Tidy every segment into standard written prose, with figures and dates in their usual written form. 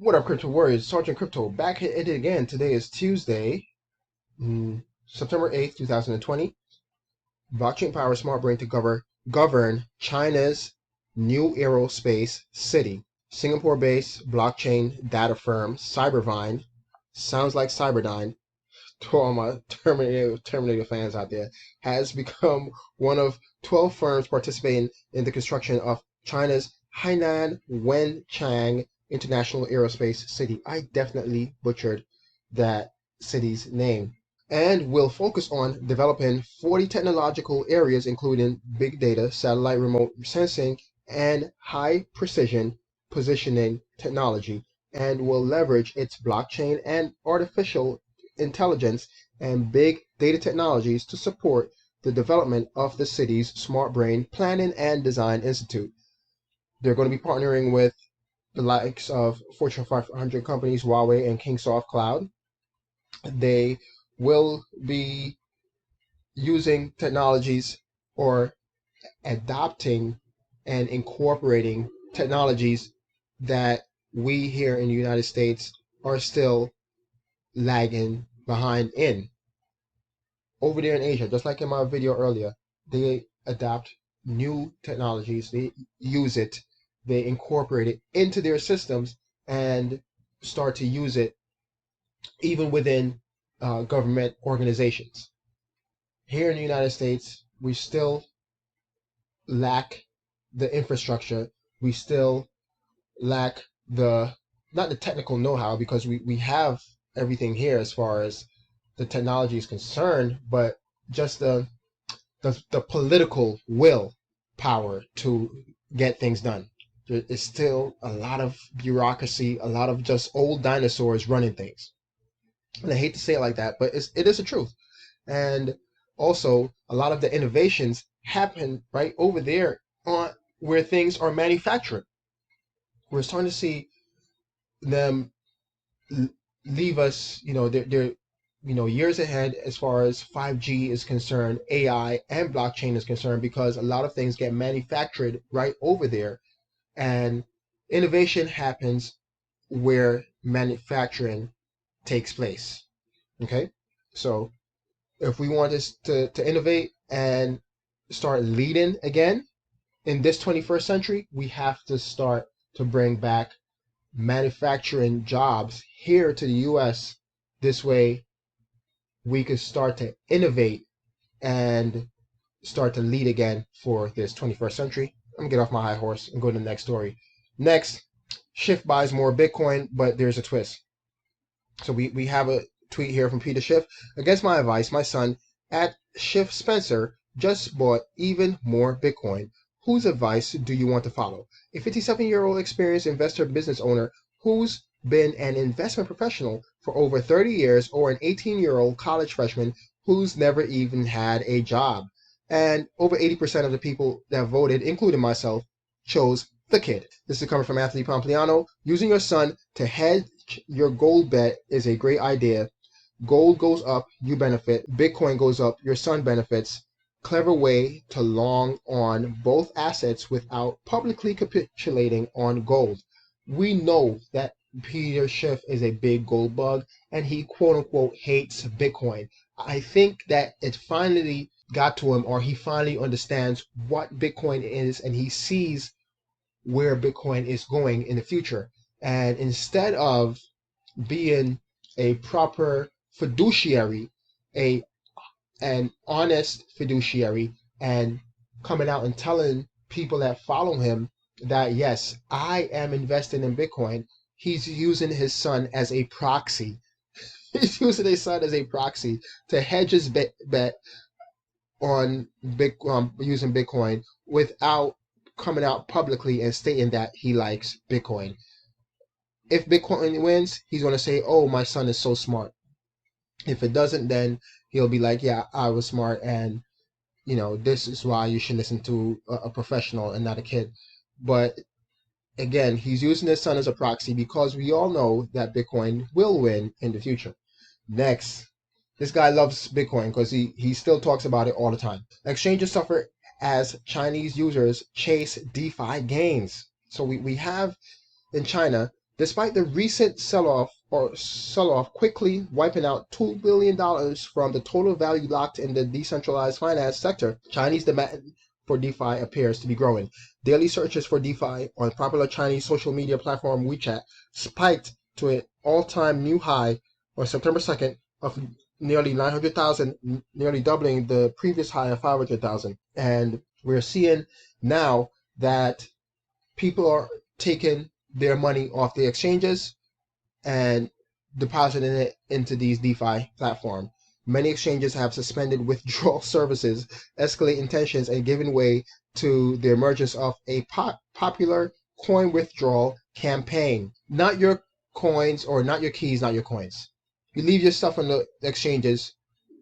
What up, Crypto Warriors? Sergeant Crypto back at it again. Today is Tuesday, September 8th, 2020. Blockchain power smart brain to govern China's new aerospace city. Singapore-based blockchain data firm Cybervine, sounds like Cyberdyne, to all my Terminator fans out there, has become one of 12 firms participating in the construction of China's Hainan Wenchang International Aerospace City. I definitely butchered that city's name. And will focus on developing 40 technological areas, including big data, satellite remote sensing, and high precision positioning technology, and will leverage its blockchain and artificial intelligence and big data technologies to support the development of the city's Smart Brain Planning and Design Institute. They're going to be partnering with the likes of Fortune 500 companies, Huawei and Kingsoft Cloud. They will be using technologies or adopting and incorporating technologies that we here in the United States are still lagging behind in. Over there in Asia, just like in my video earlier, they adopt new technologies, they use it, they incorporate it into their systems and start to use it even within government organizations. Here in the United States, we still lack the infrastructure. We still lack not the technical know-how, because we have everything here as far as the technology is concerned, but just the political will power to get things done. There is still a lot of bureaucracy, a lot of just old dinosaurs running things. And I hate to say it like that, but it is the truth. And also, a lot of the innovations happen right over there on where things are manufactured. We're starting to see them leave us, they're years ahead as far as 5G is concerned, AI and blockchain is concerned, because a lot of things get manufactured right over there, and innovation happens where manufacturing takes place. Okay, so if we want us to innovate and start leading again in this 21st century, we have to start to bring back manufacturing jobs here to the US. This way we could start to innovate and start to lead again for this 21st century. I'm gonna get off my high horse and go to the next story. Next, Schiff buys more Bitcoin, but there's a twist. So we have a tweet here from Peter Schiff. Against my advice, my son at Schiff Spencer just bought even more Bitcoin. Whose advice do you want to follow? A 57-year-old experienced investor business owner who's been an investment professional for over 30 years, or an 18-year-old college freshman who's never even had a job. And over 80% of the people that voted, including myself, chose the kid. This is coming from Anthony Pompliano. Using your son to hedge your gold bet is a great idea. Gold goes up, you benefit. Bitcoin goes up, your son benefits. Clever way to long on both assets without publicly capitulating on gold. We know that Peter Schiff is a big gold bug, and he quote unquote hates Bitcoin. I think that it finally got to him, or he finally understands what Bitcoin is, and he sees where Bitcoin is going in the future. And instead of being a proper fiduciary, an honest fiduciary, and coming out and telling people that follow him that yes, I am investing in Bitcoin, he's using his son as a proxy. He's using his son as a proxy to hedge his bet on using Bitcoin without coming out publicly and stating that he likes Bitcoin. If Bitcoin wins, he's going to say, oh, my son is so smart. If it doesn't, then he'll be like, yeah, I was smart, and this is why you should listen to a professional and not a kid. But again, he's using his son as a proxy, because we all know that Bitcoin will win in the future. Next, this guy loves Bitcoin because he still talks about it all the time. Exchanges suffer as Chinese users chase DeFi gains. So we have in China Despite the recent sell-off quickly wiping out $2 billion from the total value locked in the decentralized finance sector, Chinese demand for DeFi appears to be growing. Daily searches for DeFi on popular Chinese social media platform WeChat spiked to an all-time new high on September 2nd of nearly 900,000, nearly doubling the previous high of 500,000. And we're seeing now that people are taking their money off the exchanges and depositing it into these DeFi platforms. Many exchanges have suspended withdrawal services, escalating tensions and giving way to the emergence of a popular coin withdrawal campaign. Not your coins, or not your keys, not your coins. You leave your stuff on the exchanges,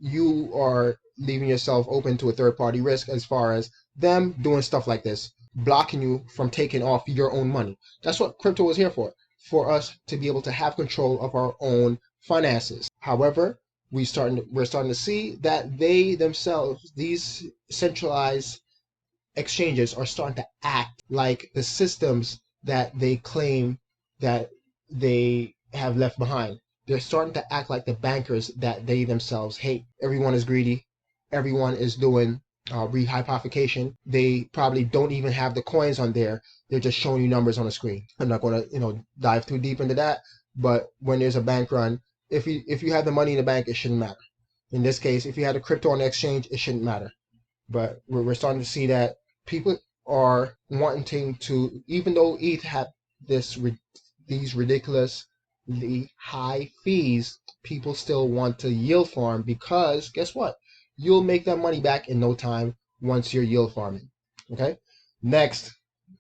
you are leaving yourself open to a third-party risk as far as them doing stuff like this, blocking you from taking off your own money. That's what crypto is here for us to be able to have control of our own finances. However, we're starting to see that they themselves, these centralized exchanges, are starting to act like the systems that they claim that they have left behind. They're starting to act like the bankers that they themselves hate. Everyone is greedy. Everyone is doing rehypothecation. They probably don't even have the coins on there. They're just showing you numbers on the screen. I'm not going to dive too deep into that. But when there's a bank run, if you have the money in the bank, it shouldn't matter. In this case, if you had a crypto on the exchange, it shouldn't matter. But we're starting to see that people are wanting to, even though ETH had these ridiculously high fees, people still want to yield farm, because guess what? You'll make that money back in no time once you're yield farming. Okay. Next,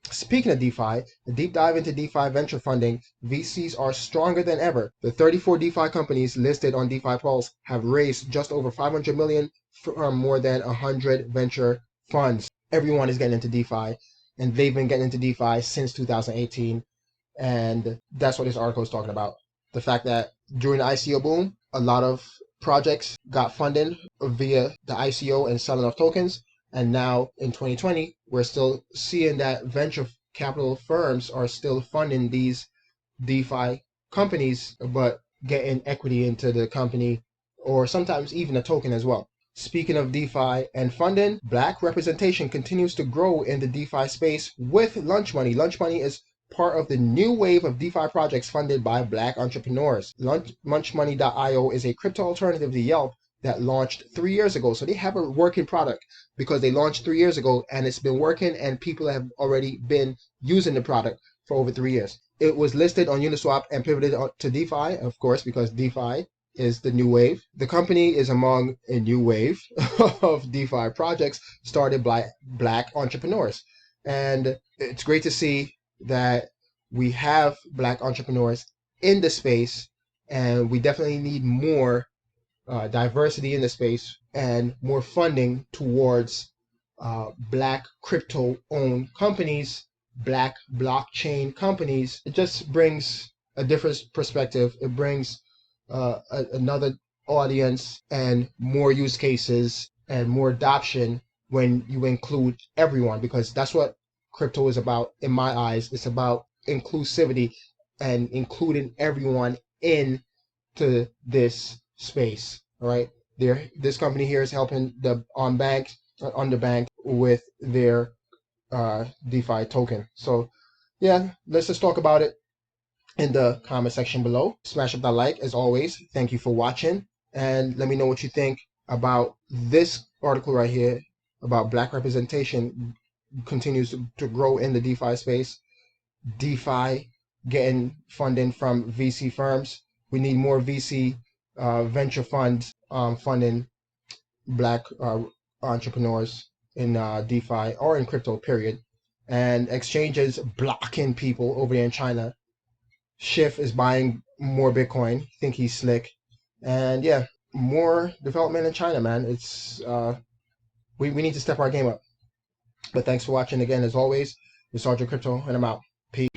speaking of DeFi, a deep dive into DeFi venture funding, VCs are stronger than ever. The 34 DeFi companies listed on DeFi Pulse have raised just over 500 million from more than 100 venture funds. Everyone is getting into DeFi, and they've been getting into DeFi since 2018. And that's what this article is talking about. The fact that during the ICO boom, a lot of projects got funded via the ICO and selling of tokens. And now in 2020, we're still seeing that venture capital firms are still funding these DeFi companies, but getting equity into the company, or sometimes even a token as well. Speaking of DeFi and funding, Black representation continues to grow in the DeFi space with Lunch Money. Lunch Money is part of the new wave of DeFi projects funded by Black entrepreneurs. Lunchmoney.io is a crypto alternative to Yelp that launched 3 years ago. So they have a working product because they launched 3 years ago, and it's been working, and people have already been using the product for over 3 years. It was listed on Uniswap and pivoted to DeFi, of course, because DeFi is the new wave. The company is among a new wave of DeFi projects started by Black entrepreneurs. And it's great to see that we have Black entrepreneurs in the space, and we definitely need more diversity in the space and more funding towards Black crypto-owned companies, Black blockchain companies. It just brings a different perspective. It brings another audience and more use cases and more adoption when you include everyone, because that's what crypto is about in my eyes. It's about inclusivity and including everyone into this space. All right, this company here is helping the underbanked with their DeFi token. So yeah, let's just talk about it in the comment section below. Smash up that like as always. Thank you for watching, and let me know what you think about this article right here about Black representation continues to grow in the DeFi space. DeFi getting funding from VC firms. We need more VC venture funds funding Black entrepreneurs in DeFi or in crypto, period. And exchanges blocking people over there in China. Schiff is buying more Bitcoin. Think he's slick. And yeah, more development in China, man. It's we need to step our game up. But thanks for watching again, as always. It's Sergeant Crypto, and I'm out. Peace.